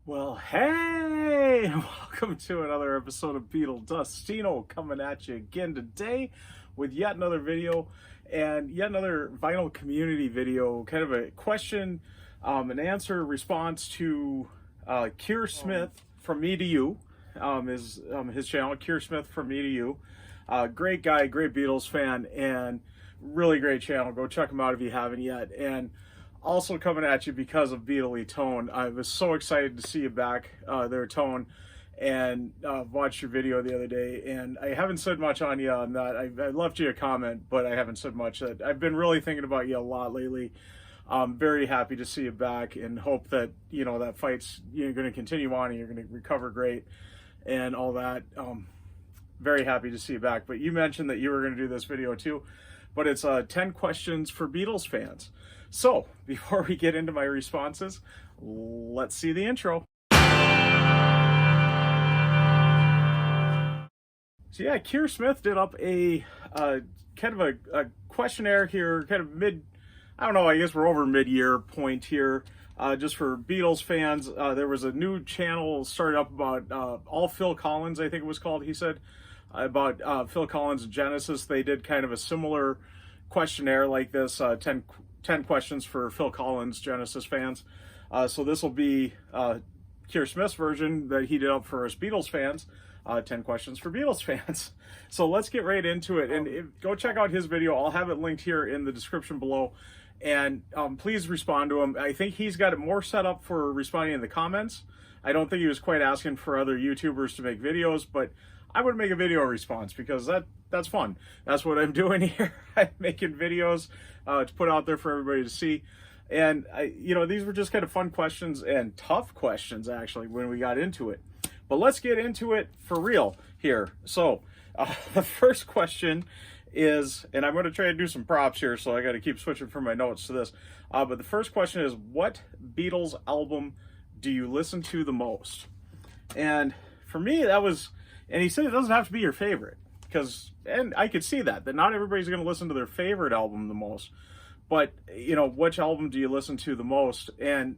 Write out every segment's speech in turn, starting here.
Well, hey, welcome to another episode of Beetle Dustino coming at you again today with yet another video and yet another vinyl community video, kind of a question and answer response to Kier Smith from me to you, is his channel, Kier Smith from me to you. Great guy, great Beatles fan, and really great channel. Go check him out if you haven't yet. And also coming at you because of Beatley Tone. I was so excited to see you back there, Tone, and watched your video the other day. And I haven't said much on you on that. I left you a comment, but I haven't said much. I've been really thinking about you a lot lately. I'm very happy to see you back and hope that, you know, that fight's going to continue on and you're going to recover great and all that. Very happy to see you back. But you mentioned that you were going to do this video too, but it's 10 questions for Beatles fans. So before we get into my responses, let's see the intro. So yeah, Kier Smith did up a kind of a questionnaire here, kind of I don't know, I guess we're over mid-year point here, just for Beatles fans. There was a new channel started up about all Phil Collins, I think it was called, he said, about Phil Collins and Genesis. They did kind of a similar questionnaire like this, 10 questions for Phil Collins Genesis fans. So this will be Kier Smith's version that he did up for us Beatles fans, 10 questions for Beatles fans. So let's get right into it. And go check out his video. I'll have it linked here in the description below. And please respond to him. I think he's got it more set up for responding in the comments. I don't think he was quite asking for other YouTubers to make videos, but I would make a video response because that's fun. That's what I'm doing here. I'm making videos to put out there for everybody to see. And these were just kind of fun questions and tough questions actually when we got into it. But let's get into it for real here. So the first question is, and I'm going to try to do some props here, so I got to keep switching from my notes to this. But the first question is, what Beatles album do you listen to the most? And for me, that was, and he said it doesn't have to be your favorite, and I could see that not everybody's going to listen to their favorite album the most, but which album do you listen to the most? And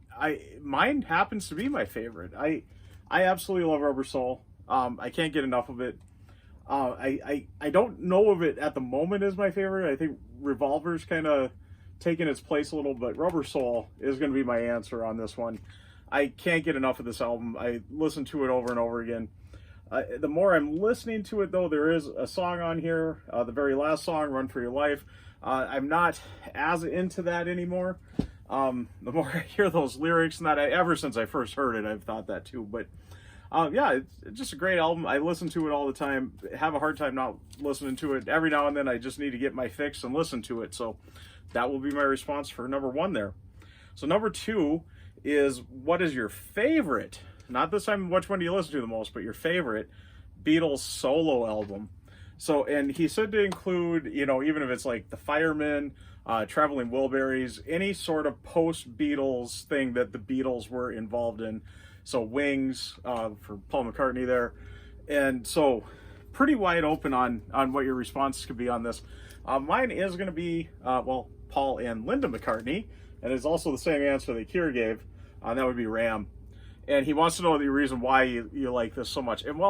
mine happens to be my favorite. I absolutely love Rubber Soul. I can't get enough of it. I don't know of it at the moment as my favorite. I think Revolver's kind of taken its place a little, but Rubber Soul is going to be my answer on this one. I can't get enough of this album. I listen to it over and over again. The more I'm listening to it, though, there is a song on here, the very last song, Run For Your Life. I'm not as into that anymore. The more I hear those lyrics, and that ever since I first heard it, I've thought that too. But yeah, it's just a great album. I listen to it all the time. Have a hard time not listening to it. Every now and then I just need to get my fix and listen to it. So that will be my response for number one there. So number two is, what is your favorite, not this time which one do you listen to the most, but your favorite Beatles solo album? So, and he said to include, even if it's like The Fireman, Traveling Wilburys, any sort of post-Beatles thing that the Beatles were involved in. So Wings, for Paul McCartney there. And so pretty wide open on what your response could be on this. Mine is going to be, Paul and Linda McCartney, and it's also the same answer that Kier gave. That would be Ram. And he wants to know the reason why you like this so much. And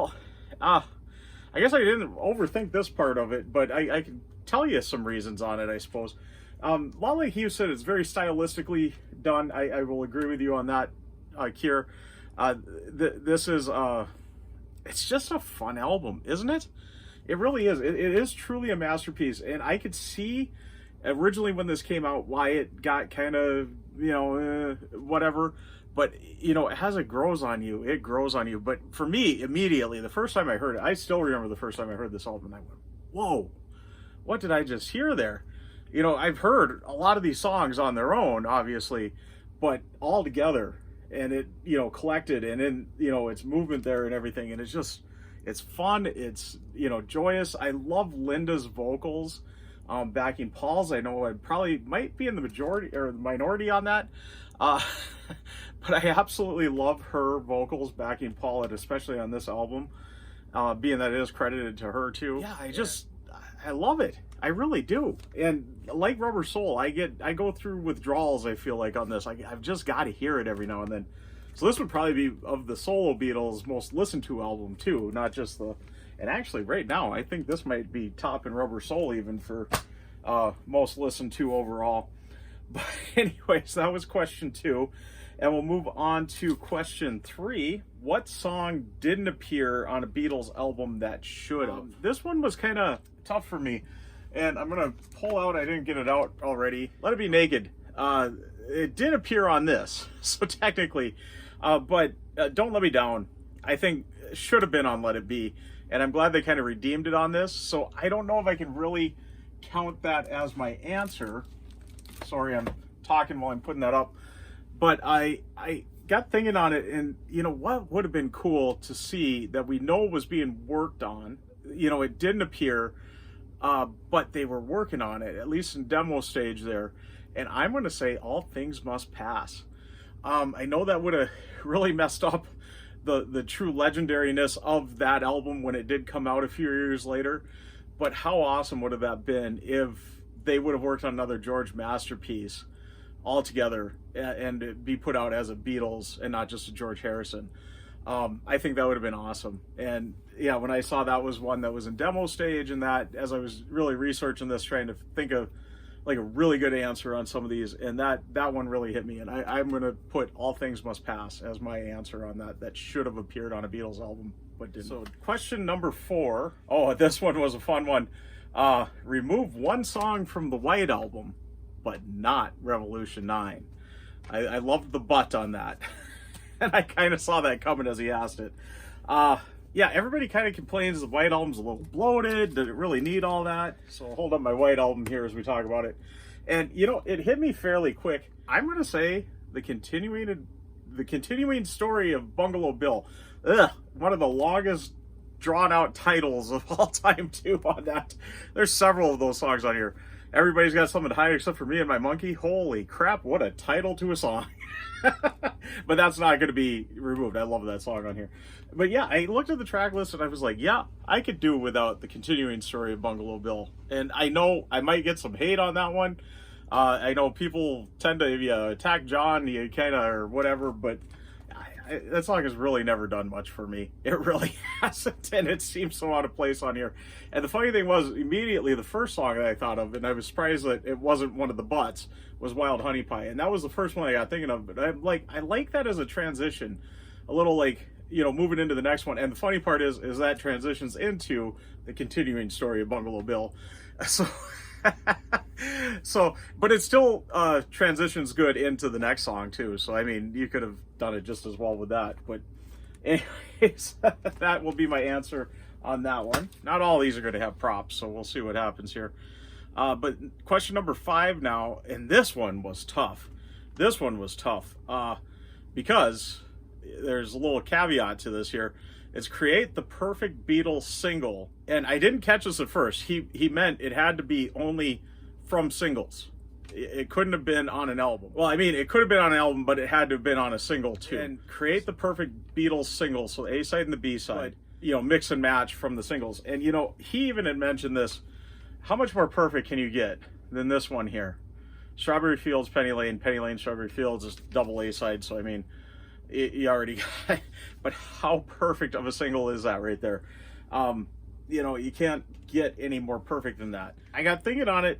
I guess I didn't overthink this part of it, but I can tell you some reasons on it, I suppose. Like Hugh said, it's very stylistically done. I will agree with you on that, Kier. This is, it's just a fun album, isn't it? It really is. It is truly a masterpiece. And I could see originally when this came out why it got kind of, whatever. But, as it grows on you, it grows on you. But for me, immediately, the first time I heard it, I still remember the first time I heard this album, and I went, whoa, what did I just hear there? I've heard a lot of these songs on their own, obviously, but all together, and it, collected, and in, its movement there and everything, and it's fun, it's, joyous. I love Linda's vocals, backing Paul's. I know I probably might be in the majority or the minority on that, but I absolutely love her vocals backing Paul, and especially on this album, being that it is credited to her too. Yeah, I love it. I really do. And like Rubber Soul, I go through withdrawals, I feel like, on this. I've just got to hear it every now and then. So this would probably be, of the solo Beatles, most listened to album too, not just the, and actually right now, I think this might be top in Rubber Soul even for most listened to overall. But anyways, that was question 2. And we'll move on to question 3. What song didn't appear on a Beatles album that should have? This one was kind of tough for me. And I'm going to pull out, I didn't get it out already, Let It Be Naked. It did appear on this, so technically. But Don't Let Me Down, I think, should have been on Let It Be. And I'm glad they kind of redeemed it on this. So I don't know if I can really count that as my answer. Sorry, I'm talking while I'm putting that up. But I got thinking on it, and you know what would have been cool to see that we know was being worked on. You know, it didn't appear, but they were working on it, at least in demo stage there. And I'm going to say All Things Must Pass. I know that would have really messed up the true legendariness of that album when it did come out a few years later. But how awesome would have that been if they would have worked on another George masterpiece all together and be put out as a Beatles and not just a George Harrison. I think that would have been awesome. And yeah, when I saw that was one that was in demo stage, and that as I was really researching this, trying to think of like a really good answer on some of these, and that one really hit me. And I'm going to put All Things Must Pass as my answer on that should have appeared on a Beatles album but didn't. So question number 4. Oh, this one was a fun one. Remove one song from the White Album, but not Revolution 9. I loved the but on that. And I kind of saw that coming as he asked it. Yeah, everybody kind of complains the White Album's a little bloated. Did it really need all that? So I'll hold up my White Album here as we talk about it. And, you know, it hit me fairly quick. I'm going to say the continuing story of Bungalow Bill. One of the longest drawn-out titles of all time, too, on that. There's several of those songs on here. Everybody's got something to hide except for me and my monkey. Holy crap, what a title to a song. But that's not going to be removed. I love that song on here. But yeah, I looked at the track list and I was like, yeah, I could do without the continuing story of Bungalow Bill. And I know I might get some hate on that one. I know people tend to attack John, you kind of, or whatever, but that song has really never done much for me. It really hasn't, and it seems so out of place on here. And the funny thing was, immediately the first song that I thought of, and I was surprised that it wasn't one of the butts, was Wild Honey Pie. And that was the first one I got thinking of. But I like that as a transition, a little like, you know, moving into the next one. And the funny part is that transitions into the continuing story of Bungalow Bill. So, but it still transitions good into the next song too. So, I mean, you could have done it just as well with that. But anyways, that will be my answer on that one. Not all these are going to have props, so we'll see what happens here. But question number 5 now, and this one was tough. This one was tough because there's a little caveat to this here. It's create the perfect Beatles single. And I didn't catch this at first. He meant it had to be only from singles. It couldn't have been on an album. Well, I mean, it could have been on an album, but it had to have been on a single too. And create the perfect Beatles single, so the A-side and the B-side, you know, mix and match from the singles. And, you know, he even had mentioned this. How much more perfect can you get than this one here? Strawberry Fields, Penny Lane, Strawberry Fields is double A-side, so I mean, you already got it. But how perfect of a single is that right there? You know, you can't get any more perfect than that. I got thinking on it,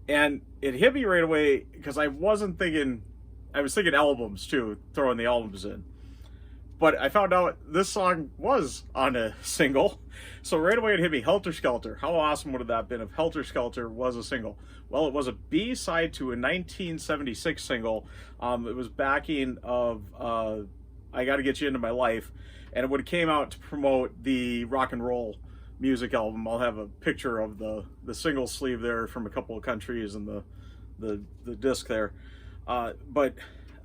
and it hit me right away because I was thinking albums too, throwing the albums in. But I found out this song was on a single. So right away it hit me, Helter Skelter. How awesome would have that been if Helter Skelter was a single? Well, it was a B-side to a 1976 single. It was backing of I Gotta Get You Into My Life. And it would have came out to promote the rock and roll music album. I'll have a picture of the single sleeve there from a couple of countries and the disc there. But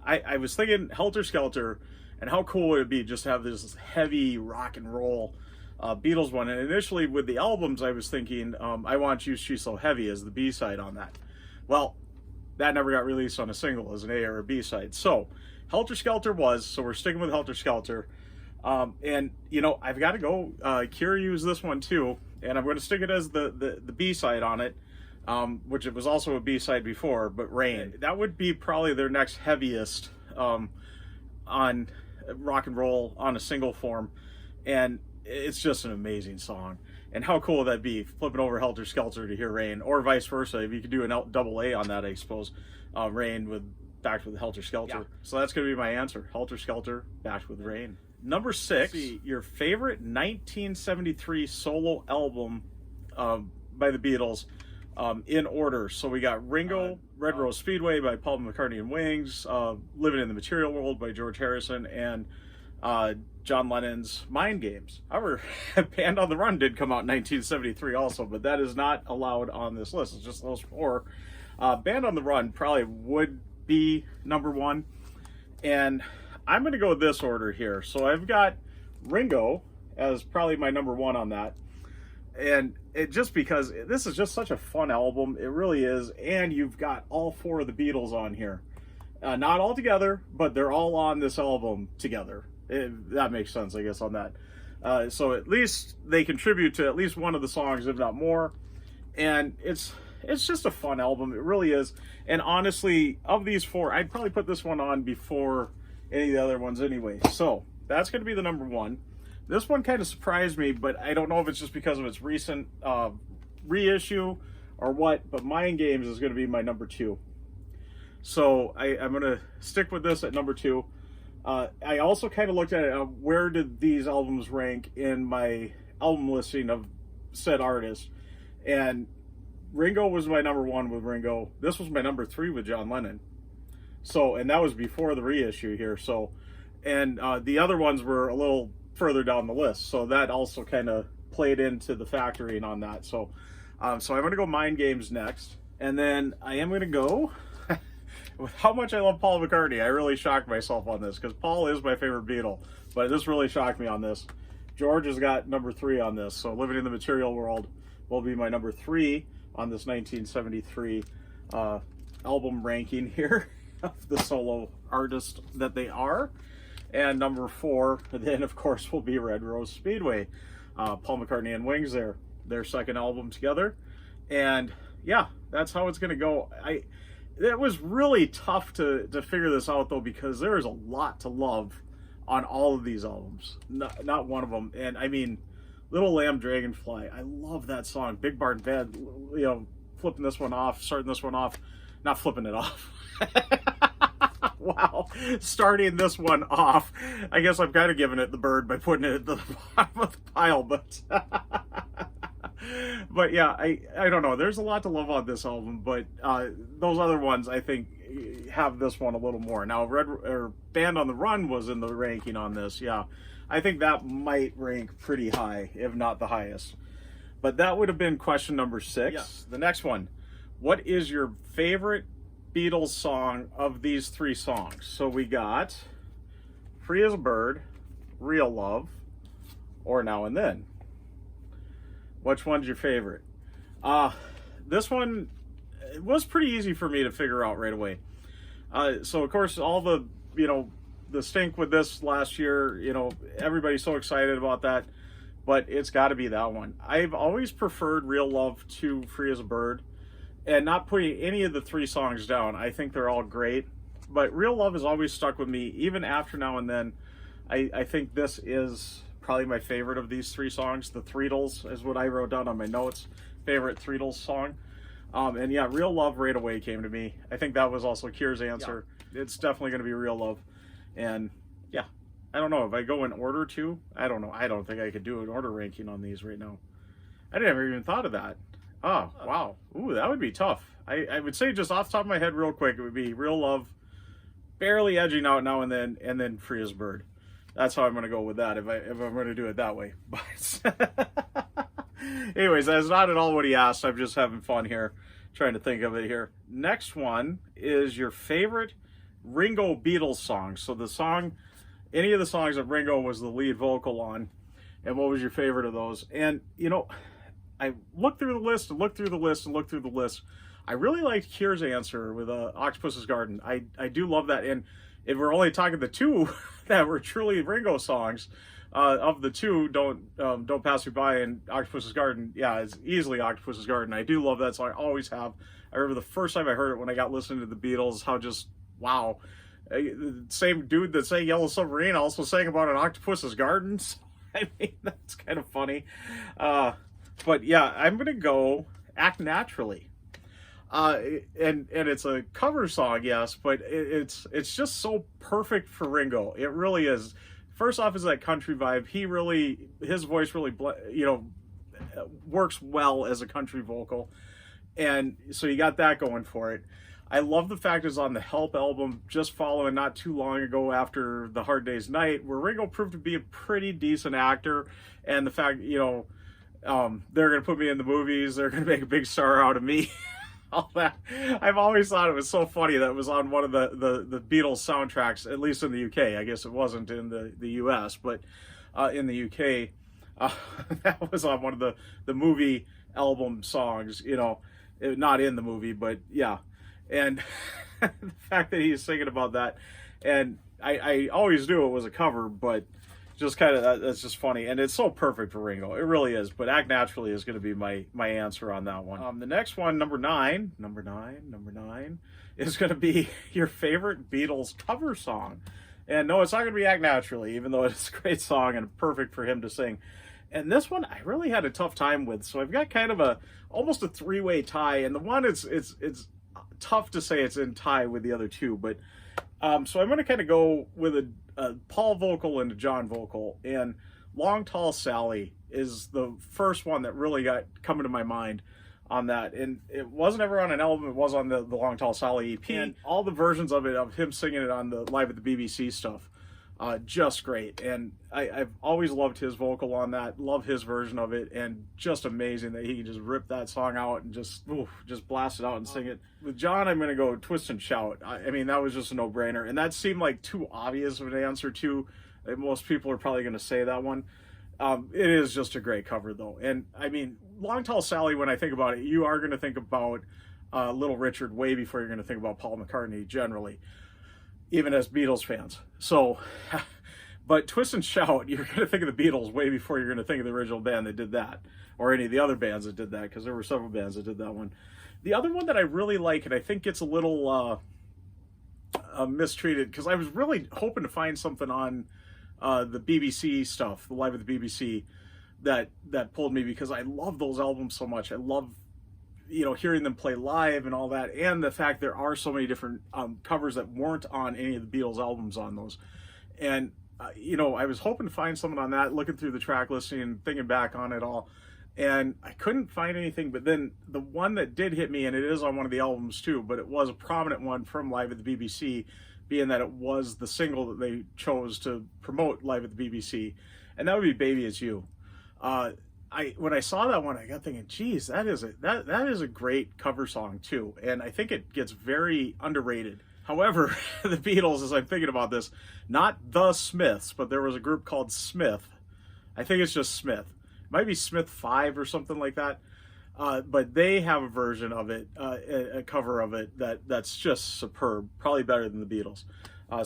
I was thinking Helter Skelter, and how cool would it be just to have this heavy rock and roll Beatles one. And initially with the albums, I was thinking I Want You, She's So Heavy as the B-side on that. Well, that never got released on a single as an A or a B-side. So Helter Skelter was, so we're sticking with Helter Skelter. And, you know, I've got to go. Kier used this one too, and I'm going to stick it as the B-side on it, which it was also a B-side before, but Rain. That would be probably their next heaviest on rock and roll on a single form, and it's just an amazing song. And how cool would that be, flipping over Helter Skelter to hear Rain, or vice versa, if you could do a double A on that, I suppose, Rain with backed with Helter Skelter. Yeah. So that's going to be my answer, Helter Skelter backed with Rain. Number 6, your favorite 1973 solo album by the Beatles, in order. So we got Ringo, Red Rose Speedway by Paul McCartney and Wings, Living in the Material World by George Harrison, and John Lennon's Mind Games. However, Band on the Run did come out in 1973 also, but that is not allowed on this list. It's just those 4. Band on the Run probably would be number 1, and I'm going to go this order here. So I've got Ringo as probably my number 1 on that, and it just because this is just such a fun album, it really is, and you've got all 4 of the Beatles on here. Not all together, but they're all on this album together. That makes sense, I guess, on that. So at least they contribute to at least one of the songs, if not more. And it's just a fun album. It really is. And honestly, of these 4, I'd probably put this one on before any of the other ones anyway. So that's going to be the number 1. This one kind of surprised me, but I don't know if it's just because of its recent reissue or what, but Mind Games is going to be my number 2. So I'm going to stick with this at number 2. I also kind of looked at it, where did these albums rank in my album listing of said artist, and Ringo was my number 1 with Ringo. This was my number 3 with John Lennon. So, and that was before the reissue here. So, and the other ones were a little further down the list. So that also kind of played into the factoring on that. So, so I'm going to go Mind Games next, and then I am going to go with how much I love Paul McCartney. I really shocked myself on this because Paul is my favorite Beatle, but this really shocked me on this. George has got number 3 on this, so Living in the Material World will be my number 3 on this 1973 album ranking here of the solo artist that they are. And number 4, then of course, will be Red Rose Speedway. Paul McCartney and Wings, their second album together. And yeah, that's how it's going to go. It was really tough to figure this out, though, because there is a lot to love on all of these albums. Not one of them. And I mean, Little Lamb Dragonfly, I love that song. Big Barn Bed, flipping this one off, starting this one off, not flipping it off. Wow, starting this one off. I guess I'm kind of giving it the bird by putting it at the bottom of the pile, but but yeah, I don't know. There's a lot to love on this album, but those other ones I think have this one a little more. Now, Band on the Run was in the ranking on this. Yeah, I think that might rank pretty high, if not the highest. But that would have been question number 6. Yes. The next one: what is your favorite Beatles song of these 3 songs? So we got Free as a Bird, Real Love, or Now and Then. Which one's your favorite? This one, it was pretty easy for me to figure out right away. So of course, all the stink with this last year, everybody's so excited about that, but it's got to be that one. I've always preferred Real Love to Free as a Bird, and not putting any of the 3 songs down. I think they're all great, but Real Love has always stuck with me, even after Now and Then. I think this is probably my favorite of these 3 songs. The Threedles is what I wrote down on my notes. Favorite Threedles song. And yeah, Real Love right away came to me. I think that was also Kier's answer. Yeah. It's definitely going to be Real Love. And yeah, I don't know if I go in order too. I don't know. I don't think I could do an order ranking on these right now. I never even thought of that. Oh, wow. Ooh, that would be tough. I would say just off the top of my head real quick, it would be Real Love, barely edging out Now and then Free as a Bird. That's how I'm going to go with that if I'm going to do it that way. But anyways, that's not at all what he asked. I'm just having fun here, trying to think of it here. Next one is your favorite Ringo Beatles song. So the song, any of the songs that Ringo was the lead vocal on, and what was your favorite of those? And, I looked through the list and looked through the list and looked through the list. I really liked Kier's answer with Octopus's Garden. I do love that. And if we're only talking the 2 that were truly Ringo songs, of the 2, Don't Pass Me By and Octopus's Garden, yeah, it's easily Octopus's Garden. I do love that song. I always have. I remember the first time I heard it when I got listening to the Beatles, how just, wow. The same dude that sang Yellow Submarine also sang about an octopus's gardens. I mean, that's kind of funny. But yeah, I'm going to go Act Naturally. And it's a cover song, yes, but it's just so perfect for Ringo. It really is. First off is that country vibe. His voice really, works well as a country vocal. And so you got that going for it. I love the fact it's on the Help album, just following not too long ago after The Hard Day's Night, where Ringo proved to be a pretty decent actor. And the fact, they're going to put me in the movies, they're going to make a big star out of me. All that. I've always thought it was so funny that it was on one of the Beatles soundtracks, at least in the UK. I guess it wasn't in the US, but in the UK, that was on one of the movie album songs, not in the movie, but yeah. And the fact that he's singing about that, and I always knew it was a cover, but just kind of, that's just funny. And it's so perfect for Ringo. It really is. But Act Naturally is going to be my answer on that one. The next one, number nine, is going to be your favorite Beatles cover song. And no, it's not going to be Act Naturally, even though it's a great song and perfect for him to sing. And this one I really had a tough time with. So I've got kind of almost a three-way tie. And the one it's tough to say it's in tie with the other two, but so I'm going to kind of go with a Paul vocal and a John vocal, and Long Tall Sally is the first one that really got coming to my mind on that. And it wasn't ever on an album, it was on the Long Tall Sally EP, and all the versions of him singing it on the Live at the BBC stuff, just great. And I've always loved his vocal on that, love his version of it, and just amazing that he can just rip that song out and just blast it out and sing it. With John, I'm going to go Twist and Shout. I mean, that was just a no-brainer, and that seemed like too obvious of an answer too. Most people are probably going to say that one. It is just a great cover though. And I mean, Long Tall Sally, when I think about it, you are going to think about Little Richard way before you're going to think about Paul McCartney generally, even as Beatles fans. So, but Twist and Shout, you're going to think of the Beatles way before you're going to think of the original band that did that, or any of the other bands that did that, because there were several bands that did that one. The other one that I really like, and I think gets a little mistreated, because I was really hoping to find something on the BBC stuff, the Live at the BBC, that pulled me, because I love those albums so much. I love hearing them play live and all that, and the fact there are so many different covers that weren't on any of the Beatles albums on those. And I was hoping to find something on that, looking through the track listing and thinking back on it all, and I couldn't find anything. But then the one that did hit me, and it is on one of the albums too, but it was a prominent one from Live at the BBC, being that it was the single that they chose to promote Live at the BBC, and that would be Baby It's You. When I saw that one, I got thinking, geez, that is a great cover song too, and I think it gets very underrated. However, the Beatles, as I'm thinking about this, not the Smiths, but there was a group called Smith. I think it's just Smith. It might be Smith 5 or something like that. But they have a version of it, a cover of it that's just superb, probably better than the Beatles.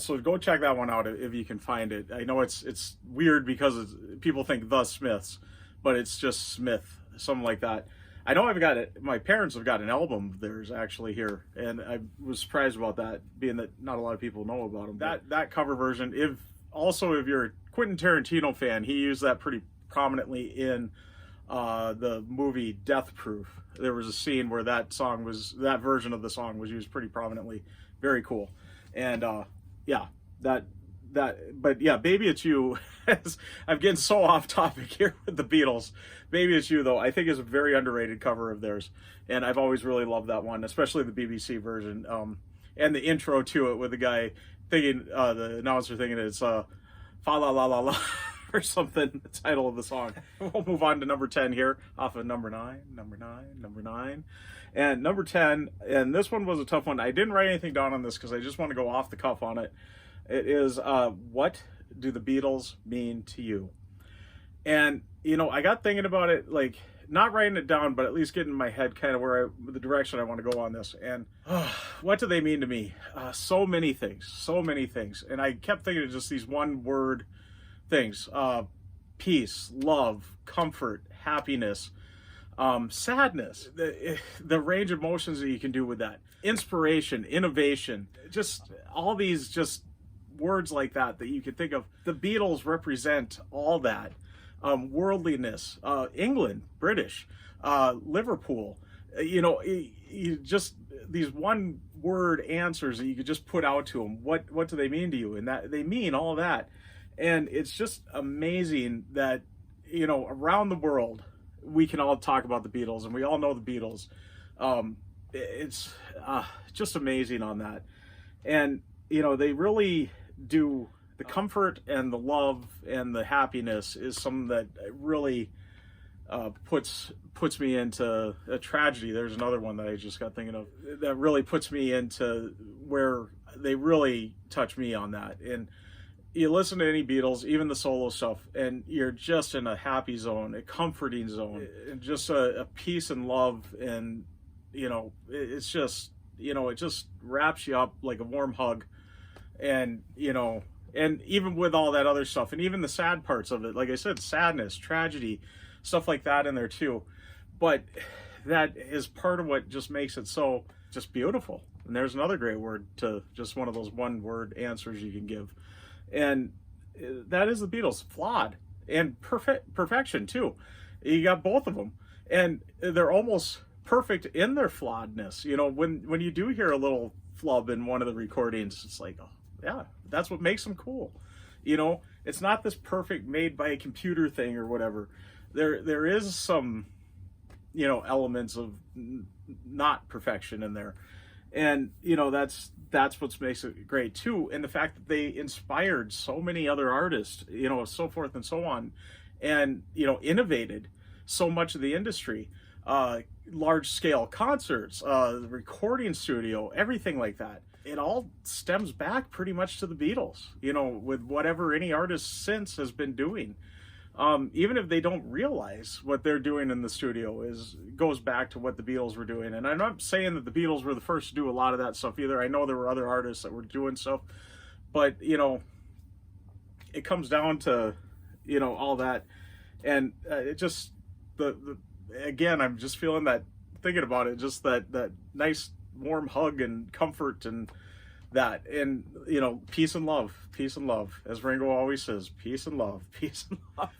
So go check that one out if you can find it. I know it's weird because people think the Smiths, but it's just Smith, something like that. I know I've got it. My parents have got an album of theirs actually here, and I was surprised about that, being that not a lot of people know about them. That cover version, if you're a Quentin Tarantino fan, he used that pretty prominently in the movie Death Proof. There was a scene where that version of the song was used pretty prominently. Very cool. And but yeah, Baby It's You, I'm getting so off topic here with the Beatles. Baby It's You, though, I think is a very underrated cover of theirs, and I've always really loved that one, especially the BBC version, and the intro to it with the guy thinking, the announcer thinking it's fa la la la la or something, the title of the song. We'll move on to number 10 here, off of number 9. And number 10, and this one was a tough one. I didn't write anything down on this because I just want to go off the cuff on it. It is, what do the Beatles mean to you? And, I got thinking about it, like, not writing it down, but at least getting in my head kind of the direction I want to go on this. And what do they mean to me? So many things. And I kept thinking of just these one-word things. Peace, love, comfort, happiness, sadness, the range of emotions that you can do with that, inspiration, innovation, just all these just words like that that you could think of. The Beatles represent all that. Worldliness, England, British, Liverpool, you just these one word answers that you could just put out to them. What do they mean to you? And that they mean all that. And it's just amazing that, around the world, we can all talk about the Beatles, and we all know the Beatles. It's just amazing on that. And, they really do, the comfort and the love and the happiness is something that really puts me into a tragedy. There's another one that I just got thinking of that really puts me into where they really touch me on that. And you listen to any Beatles, even the solo stuff, and you're just in a happy zone, a comforting zone, and just a peace and love. And, it's just, it just wraps you up like a warm hug. And, and even with all that other stuff, and even the sad parts of it, like I said, sadness, tragedy, stuff like that in there too. But that is part of what just makes it so just beautiful. And there's another great word to just one of those one word answers you can give. And that is the Beatles, flawed and perfection too. You got both of them, and they're almost perfect in their flawedness. When you do hear a little flub in one of the recordings, it's like, oh yeah, that's what makes them cool. It's not this perfect made by a computer thing or whatever. There is some, elements of not perfection in there. And, that's what makes it great too. And the fact that they inspired so many other artists, so forth and so on, and, innovated so much of the industry, large scale concerts, the recording studio, everything like that. It all stems back pretty much to the Beatles, with whatever any artist since has been doing. Even if they don't realize what they're doing in the studio goes back to what the Beatles were doing. And I'm not saying that the Beatles were the first to do a lot of that stuff either. I know there were other artists that were doing stuff, but it comes down to all that. And it just again, I'm just feeling that, thinking about it, just that nice warm hug and comfort and that, and peace and love, as Ringo always says, peace and love.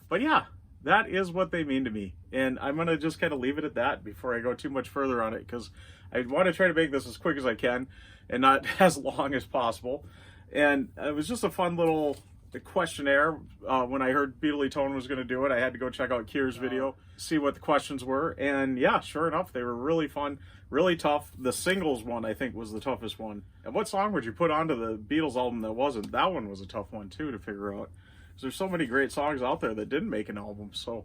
But yeah, that is what they mean to me, and I'm gonna just kind of leave it at that before I go too much further on it, because I want to try to make this as quick as I can and not as long as possible. And it was just a fun little questionnaire. When I heard Beatley Tone was going to do it, I had to go check out Kier's video, see what the questions were, and yeah, sure enough, they were really fun, really tough. The singles one, I think, was the toughest one. And what song would you put onto the Beatles album that wasn't? That one was a tough one too to figure out, because there's so many great songs out there that didn't make an album. So,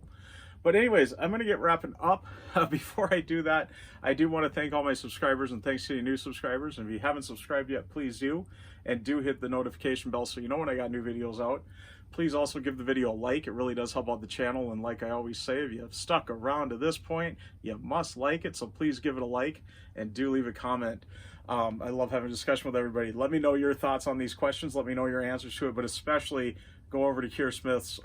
but anyways, I'm going to get wrapping up. Before I do that, I do want to thank all my subscribers, and thanks to you new subscribers. And if you haven't subscribed yet, please do. And do hit the notification bell so you know when I got new videos out. Please also give the video a like. It really does help out the channel. And like I always say, if you have stuck around to this point, you must like it. So please give it a like, and do leave a comment. I love having a discussion with everybody. Let me know your thoughts on these questions. Let me know your answers to it. But especially go over to Kier Smith's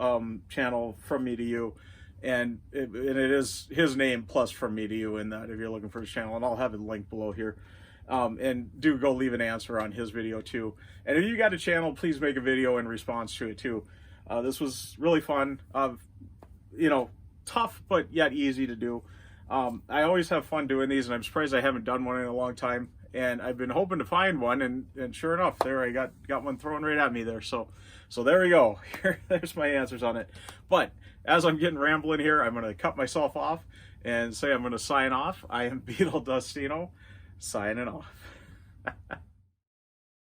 channel, From Me to You. And it is his name plus From Me to You in that, if you're looking for his channel. And I'll have a link below here. And do go leave an answer on his video too. And if you got a channel, please make a video in response to it too. This was really fun. Tough, but yet easy to do. I always have fun doing these, and I'm surprised I haven't done one in a long time. And I've been hoping to find one, and sure enough, there I got one thrown right at me there. So there we go. There's my answers on it. But as I'm getting rambling here, I'm going to cut myself off and say I'm going to sign off. I am Beatle Dustino, signing off.